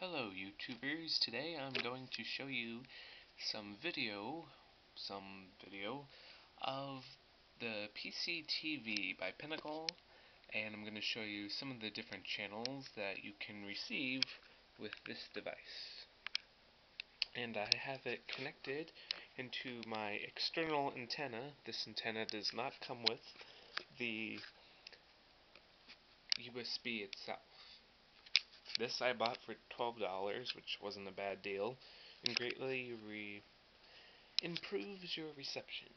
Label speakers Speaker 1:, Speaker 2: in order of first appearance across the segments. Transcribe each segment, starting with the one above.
Speaker 1: Hello YouTubers, today I'm going to show you some video of the PCTV by Pinnacle, and I'm going to show you some of the different channels that you can receive with this device. And I have it connected into my external antenna. This antenna does not come with the USB itself. This I bought for $12, which wasn't a bad deal, and greatly improves your reception.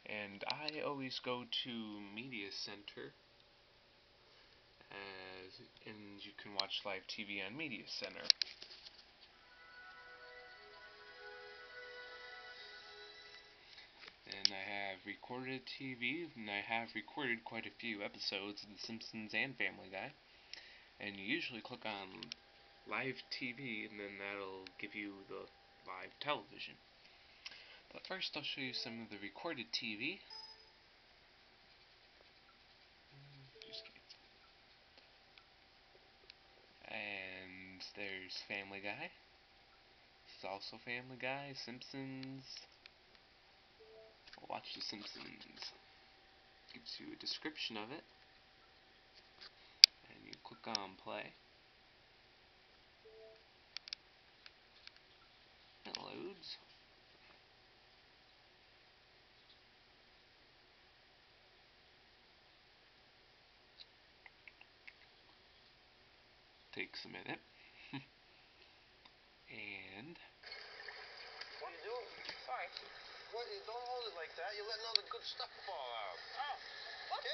Speaker 1: And I always go to Media Center, and you can watch live TV on Media Center. And I have recorded TV, and I have recorded quite a few episodes of The Simpsons and Family Guy. And you usually click on live TV, and then that'll give you the live television. But first I'll show you some of the recorded TV. And there's Family Guy. This is also Family Guy, Simpsons. Watch The Simpsons. Gives you a description of it. And you click on play. It loads. Takes a minute. And
Speaker 2: what are you doing? Sorry. What? You don't hold it like that. You're letting all the good stuff fall out. Oh.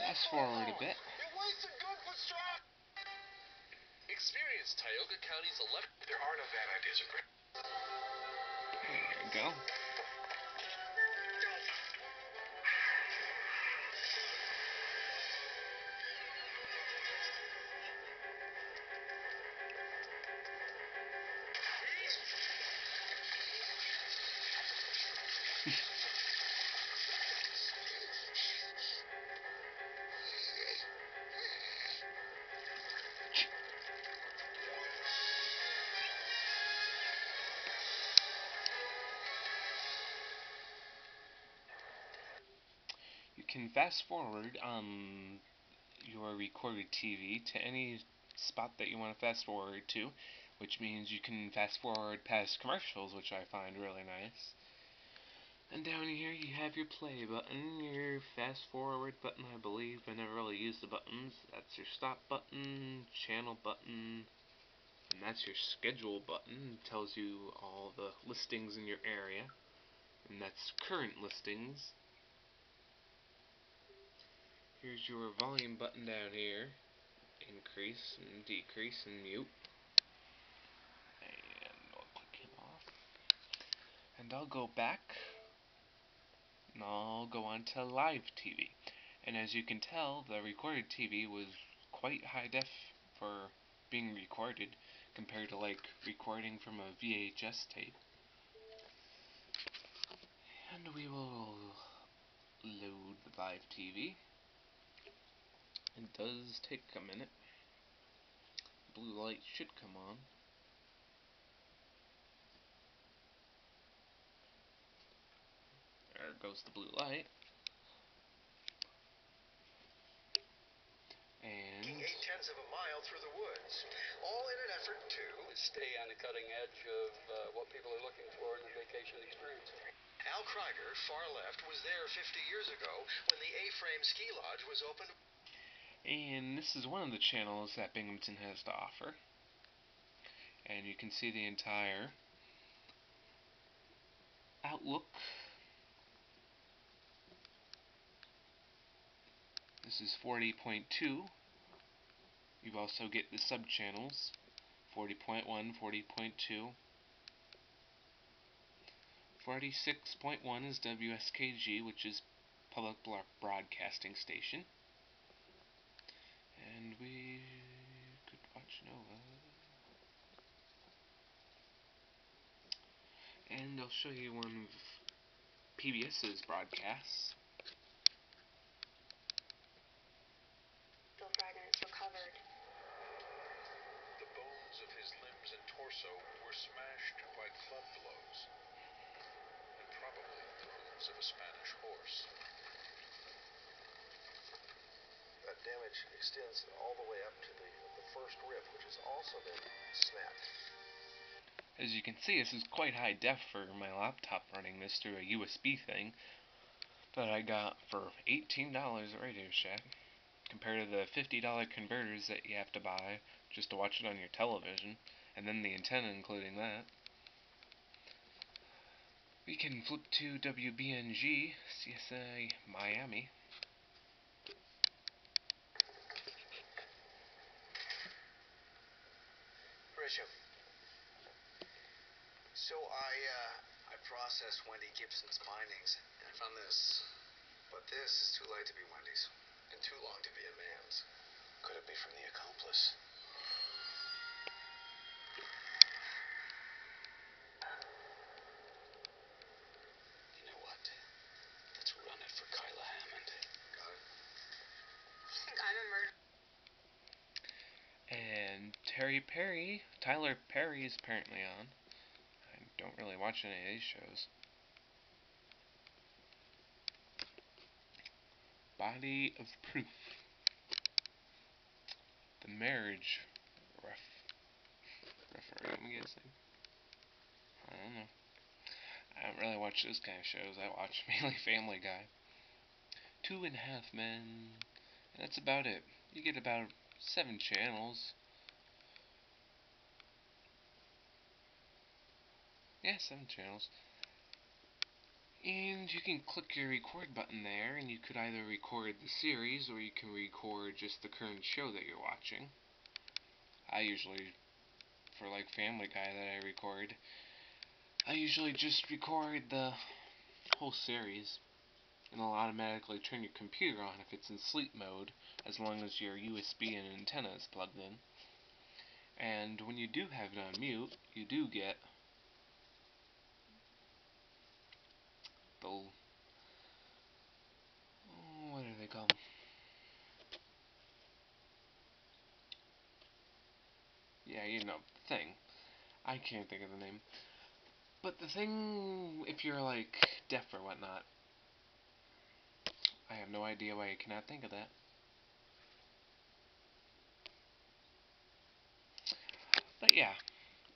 Speaker 1: Fast forward a bit.
Speaker 2: You're wasting good for straw. Experience Tioga County's There are no bad ideas or great.
Speaker 1: There you go. You can fast forward on your recorded TV to any spot that you want to fast forward to, which means you can fast forward past commercials, which I find really nice. And down here you have your play button, your fast forward button. I believe I never really used the buttons. That's your stop button, channel button, and that's your schedule button. It tells you all the listings in your area, and that's current listings. Here's your volume button down here. Increase and decrease and mute. And I'll click him off. And I'll go back. And I'll go on to live TV. And as you can tell, the recorded TV was quite high def for being recorded compared to like recording from a VHS tape. And we will load the live TV. It does take a minute. Blue light should come on. There goes the blue light. And
Speaker 2: 8/10 of a mile through the woods, all in an effort to
Speaker 3: stay on the cutting edge of what people are looking for in a vacation experience.
Speaker 2: Al Krieger, far left, was there 50 years ago when the A-frame ski lodge was opened.
Speaker 1: And this is one of the channels that Binghamton has to offer. And you can see the entire outlook. This is 40.2. You also get the sub-channels, 40.1, 40.2. 46.1 is WSKG, which is Public Broadcasting Station. And we could watch Nova. And I'll show you one of PBS's broadcasts.
Speaker 4: Fragments recovered.
Speaker 2: The bone
Speaker 4: so were smashed by club blows, and probably the hooves of a Spanish horse.
Speaker 2: That damage extends all the way up to the first rib, which has also been snapped.
Speaker 1: As you can see, this is quite high def for my laptop running this through a USB thing that I got for $18 at RadioShack, compared to the $50 converters that you have to buy just to watch it on your television, and then the antenna including that. We can flip to WBNG, CSI Miami.
Speaker 5: Bishop. So I processed Wendy Gibson's findings, and I found this. But this is too late to be Wendy's, and too long to be a man's. Could it be from the accomplice? You know what? Let's run it for Kyla Hammond. Got it.
Speaker 6: You think I'm a murderer?
Speaker 1: And Tyler Perry is apparently on. I don't really watch any of these shows. Body of Proof. The Marriage Referee, I'm guessing. I don't know. I don't really watch those kind of shows. I watch mainly Family Guy. 2.5 Men. And that's about it. You get about 7 channels. Yeah, 7 channels. And you can click your record button there, and you could either record the series, or you can record just the current show that you're watching. I usually, for like Family Guy that I record, I usually just record the whole series, and it'll automatically turn your computer on if it's in sleep mode, as long as your USB and antenna is plugged in. And when you do have it on mute, you do get the, what do they call them? Yeah, you know, the thing. I can't think of the name. But the thing, if you're like deaf or whatnot, I have no idea why you cannot think of that. But yeah,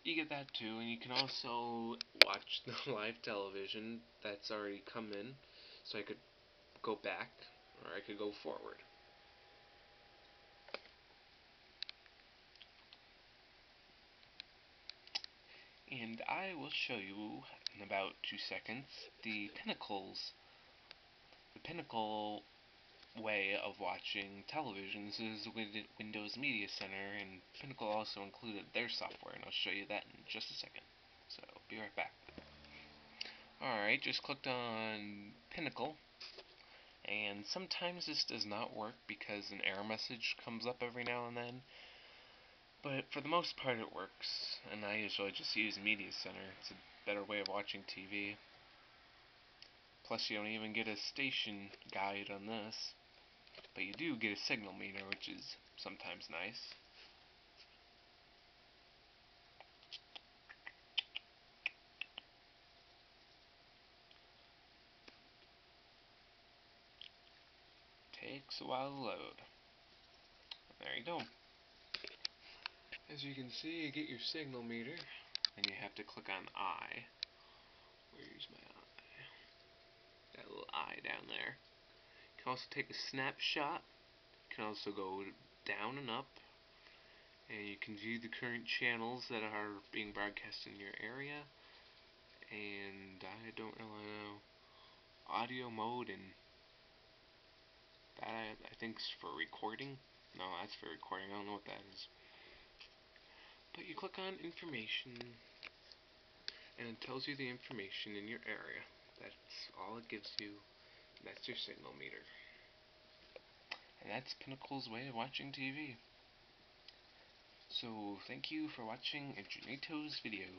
Speaker 1: you get that too, and you can also watch the live television that's already come in, so I could go back, or I could go forward. And I will show you, in about 2 seconds, the Pinnacle way of watching television. This is with Windows Media Center, and Pinnacle also included their software, and I'll show you that in just a second. So, be right back. Alright, just clicked on Pinnacle, and sometimes this does not work because an error message comes up every now and then, but for the most part it works, and I usually just use Media Center. It's a better way of watching TV. Plus you don't even get a station guide on this. But you do get a signal meter, which is sometimes nice. Takes a while to load. There you go. As you can see, you get your signal meter, and you have to click on I. Where's my I? That little I down there. You can also take a snapshot. You can also go down and up, and you can view the current channels that are being broadcast in your area. And I don't really know. Audio mode, and that I think's for recording. No, that's for recording. I don't know what that is. But you click on information, and it tells you the information in your area. That's all it gives you. That's your signal meter. And that's Pinnacle's way of watching TV. So, thank you for watching Janito's video.